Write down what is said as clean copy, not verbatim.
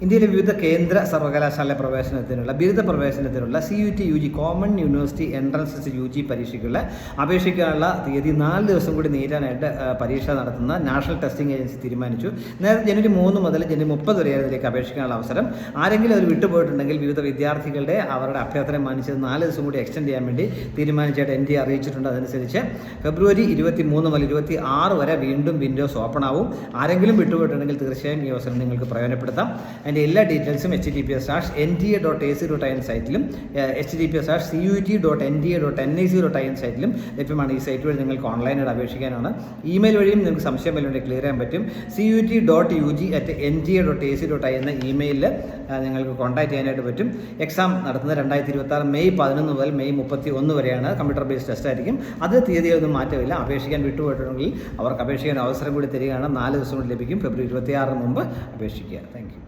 ഇന്ത്യയിലെ വിവിധ കേന്ദ്ര സർവകലാശാല പ്രവേശനത്തിനുള്ള ബിരുദ പ്രവേശനത്തിനുള്ള CUT UG common university entrance test UG പരീക്ഷയ്ക്കുള്ള അപേക്ഷിക്കാനുള്ള തീയതി 4 ദിവസം കൂടി നീട്ടാനായിട്ട് പരീക്ഷ നടത്തുന്ന നാഷണൽ ടെസ്റ്റിംഗ് ഏജൻസി തീരുമാനിച്ചു. നേരത്തെ ജനുവരി 3 മുതൽ ജനുവരി 30 വരെ അതിലേക്ക് അപേക്ഷിക്കാനുള്ള അവസരം. ആരെങ്കിലും അവർ വിട്ടുപോയിട്ടുണ്ടെങ്കിൽ വിവിധ വിദ്യാർത്ഥികളുടെ അവരുടെ അഭ്യർത്ഥന മാനിച്ചത് 4 ദിവസം കൂടി എക്സ്റ്റെൻഡ് ചെയ്യാൻ വേണ്ടി തീരുമാനിച്ചായിട്ട് NTA അറിയിച്ചിട്ടുണ്ട്. അതനുസരിച്ച് ഫെബ്രുവരി 23 മുതൽ 26 വരെ വീണ്ടും വിൻഡോസ് ഓപ്പൺ ആവും. ആരെങ്കിലും വിട്ടുപോയിട്ടുണ്ടെങ്കിൽ തീർച്ചയായും ഈ അവസരം നിങ്ങൾക്ക് പ്രയോജനപ്പെടുത്താം. അതിൻ്റെ എല്ലാ ഡീറ്റെയിൽസും https:nta.ac.in സൈറ്റിലും https:cut.nta.nic.in സൈറ്റിലും ലഭ്യമാണ്. ഈ സൈറ്റ് വഴി നിങ്ങൾക്ക് ഓൺലൈനായിട്ട് അപേക്ഷിക്കാനാണ്. ഇമെയിൽ വഴിയും നിങ്ങൾക്ക് സംശയം വല്ലതും ക്ലിയർ ചെയ്യാൻ പറ്റും. cut.ug@nta.ac.in എന്ന ഇമെയിലിൽ നിങ്ങൾക്ക് കോൺടാക്ട് ചെയ്യാനായിട്ട് പറ്റും. എക്സാം നടത്തുന്നത് 2026 മെയ് 11 മുതൽ മെയ് 31 വരെയാണ്. കമ്പ്യൂട്ടർ ബേസ്ഡ് ടെസ്റ്റ് ആയിരിക്കും. അത് തീയതിയൊന്നും മാറ്റമില്ല. അപേക്ഷിക്കാൻ വിട്ടുപോയിട്ടുണ്ടെങ്കിൽ അവർക്ക് അപേക്ഷിക്കാൻ അവസരം കൂടി തരികയാണ്. 4 ദിവസം കൂടി ലഭിക്കും. ഫെബ്രുവരി 26 മുമ്പ് അപേക്ഷിക്കുക. Thank you.